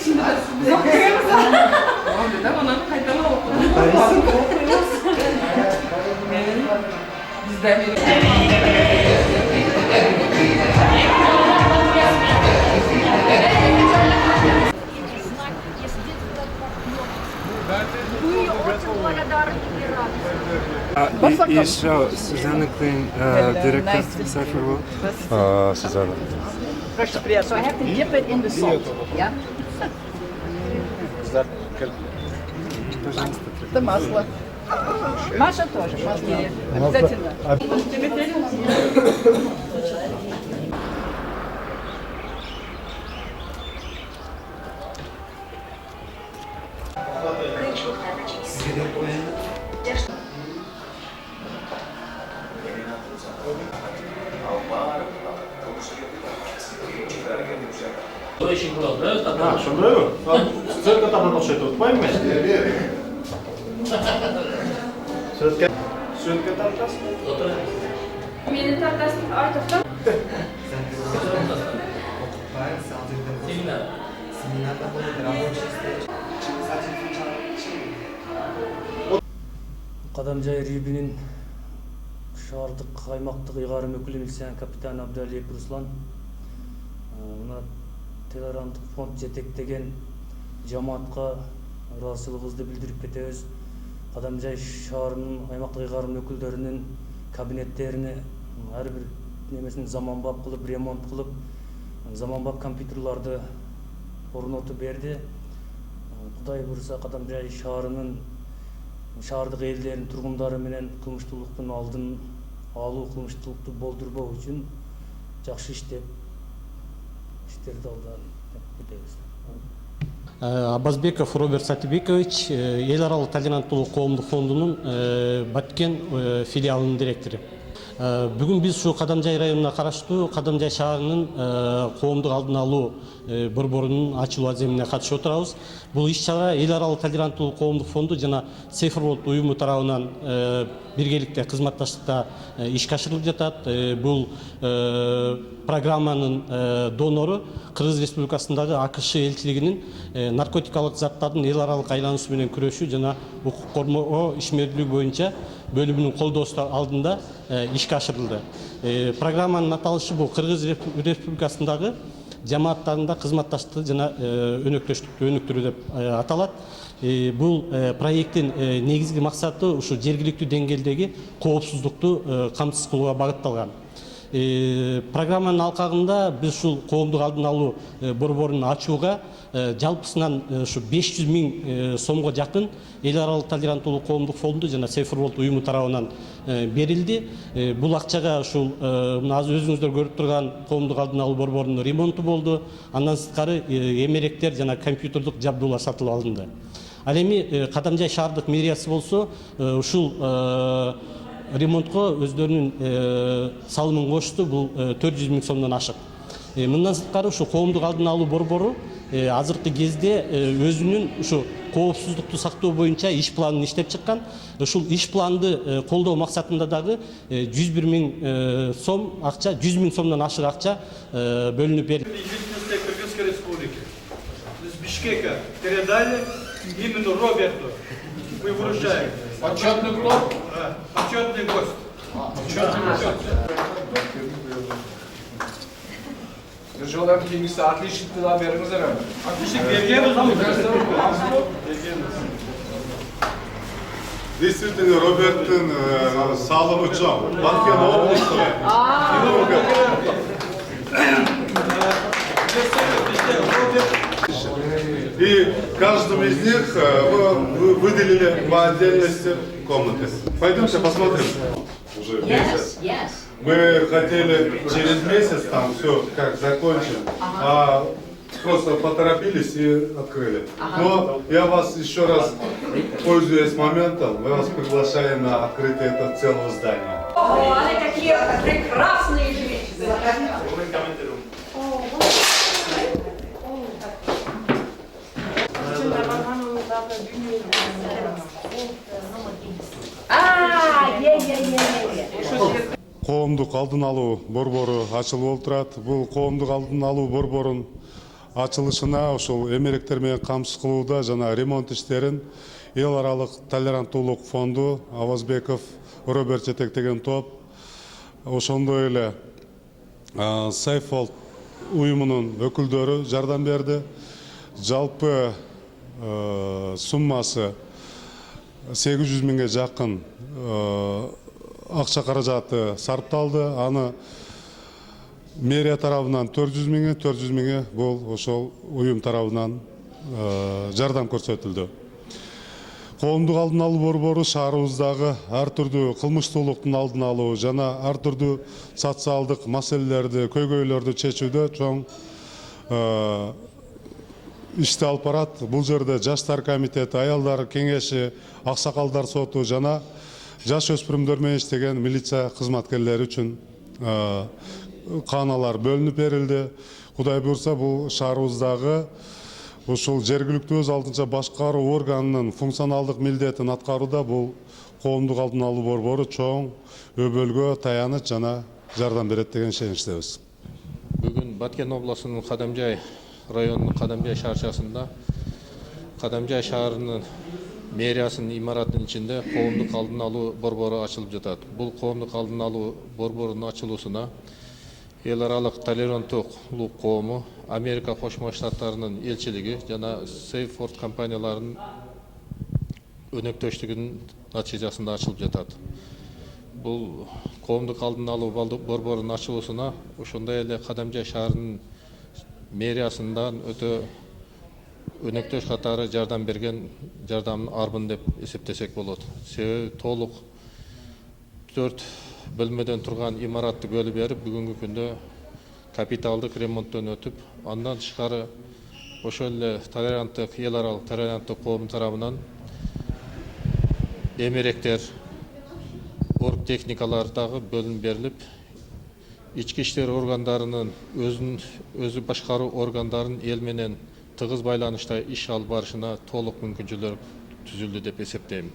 şimdi de biz okuyoruz. Tamam dedim, ona kayıtlarına okudum. Biz de Еще Сюзанна Клин, директор Cypherworld. Сюзанна. So I have to dip it in the salt. Yeah? Это масло. Маша тоже. Масло. Обязательно. Шундай. Цирка там на что-то, поймешь? Söğütke tartası. Meni tartasın ortadan. Кадамжай Рибинин шаардык аймактык ыйгарым өкүлү милиция капитаны Абдалиев Руслан мына Теларандык фонд жетектеген жамаатка ыраазычылыгыбызды билдирип кетебиз. Кадамжай шаарынын аймактык ыйгарым өкүлдөрүнүн кабинеттерине ар бир немесин заманбап кылып, ремонт кылып, заманбап компьютерларды орнотуп берди. Кудай буйруса Кадамжай шаарынын шаардык элдердин тургундары менен кылмыштуулуктун алдын алуу, кылмыштуулукту болдурбоо үчүн жакшы иштеп işlerdi oldan gideriz. Абазбеков Роберт Сатибекович, эл аралык толеранттуулук коомдук фондунун Баткен филиалынын директору. Бүгүн биз ушу Кадамжай районуна караштуу Кадамжай шаарынын коомдук алдын алуу борборунун ачылуу аземине катышып отурабыз. Бул иш-чара эл аралык толеранттуулук коомдук фонду жана Cypherworld уюму тарабынан биргеликте кызматташтыкта ишке ашырылып жатат. Бул программанын донору Кыргыз Республикасындагы АКШ элчилигинин наркотикалык заттардын эл аралык айлануусу менен күрөшүү жана укук коргоо ишмердүүлүгү боюнча бөлүмүнүн колдоосу алдында ишке ашырылды. Программанын аталышы бул Кыргыз Республикасындагы жамааттарында кызматташтыкты жана өнөктөштүктү өнүктүрүү деп аталат. Бул проекттин негизги максаты ушу жергиликтүү деңгээлдеги коопсуздукту камсыз кылууга багытталган. Программанын алкагында биз ушул коомдук алдын алуу борборун ачууга жалпысынан ушу 500 000 сомго жакын эл аралык толеранттуулук коомдук фонду жана Cypherworld уюму тарабынан берилди. Бул акчага ушул азыр өзүңүздөр көрүп турган коомдук алдын алуу борборунун ремонту болду. Андан сырткары эмеректер жана компьютердик жабдуулар сатылып алынды. Ал эми Кадамжай шаардык мэриясы болсо ушул ремонтко өздөрүнүн салымын кошту. Бул 400 000 сомдон ашык. Мындан сырткары ушу коомдук алдын алуу борбору азыркы кезде өзүнүн ушу коопсуздукту сактоо боюнча иш планын иштеп чыккан. Ушул иш планды колдоо максатында дагы 101 000 сом акча, 100 000 сомдон ашык акча бөлүнүп берилди. Кыргызской республики. Из Бишкека передали именно Роберту. Вы вручаете. Почетный кто? Почетный гость. Почетный гость. Жолдан кийингisi отличникті да беріңіздер. Отличник бергенбіз. Действительно, Роберттің салымы жоқ. Баткен облысты. И каждому из них выделили по отдельности комнаты. Пойдемте посмотрим. Уже месяц. Мы хотели через месяц там все как закончим, а просто поторопились и открыли. Но я вас еще раз, пользуясь моментом, мы вас приглашаем на открытие этого целого здания. О, они такие прекрасные женщины. Коомдук алдын алуу борбору ачылып отурат. Бул коомдук алдын алуу борборун ачылышына ошол эмеректер менен камсыз кылууда жана ремонт иштерин эл аралык толеранттуулук фонду Авазбеков Роберт жетектеген топ, ошондой эле Сейфолд уюмунун өкүлдөрү жардам берди. Жалпы суммасы 800 миңге жакын акча каражаты сарпталды. Аны мэрия тарабынан 400 миңе бул ошол уюм тарабынан жардам көрсөтүлдү. Коомдук алдын алуу борбору шаарыбыздагы ар түрдүү кылмыштуулуктун алдын алуу жана ар түрдүү социалдык маселелерди, көйгөйлөрдү чечүүдө чоң ишти алып барат. Бул жерде жаштар комитети, аялдар кеңеши, аксакалдар соту жана жаш өспүрүмдөр менен иштеген милиция кызматкерлери үчүн кааналар бөлүнүп берилди. Кудай буйрса, бул шаарыбыздагы ушул жергиликтүү өз алдынча башкаруу органынын функционалдык милдетин аткарууда бул коомдук алдын алуу борбору чоң өбөлгө таяныч жана жардам берет деген ишеничтебиз. Бүгүн Баткен областынын Кадамжай районунун Кадамжай шаарчасында Кадамжай шаарынын мэриясынын имаратынын ичинде коомдук алдын алуу борбору ачылып жатат. Бул коомдук алдын алуу борборунун ачылуусуна эл аралык толеранттуулук коому, Америка Кошмо Штаттарынын элчилиги жана Сейфорд компанияларынын өнөктөштүгүнүн натыйжасында ачылып жатат. Бул коомдук алдын алуу борборунун ачылуусуна ошондой эле Кадамжай шаарынын мэриясынан өтө өнөктөш катары жардам берген жардамдын арбын деп эсептесек болот. Себеби толук 4 бөлмөдөн турган имаратты бөлүп берип, бүгүнкү күндө капиталдык ремонттон өтүп, андан тышкары ошол эле толеранттык эл аралык толеранттык коом тарабынан эмеректер, орг техникалар дагы бөлүнүп берилип, ички иштер органдарынын өзү башкаруу органдарынын эл менен тыгыз байланышта иш алып барышына толук мүмкүнчүлүк түзүлдү деп эсептейм.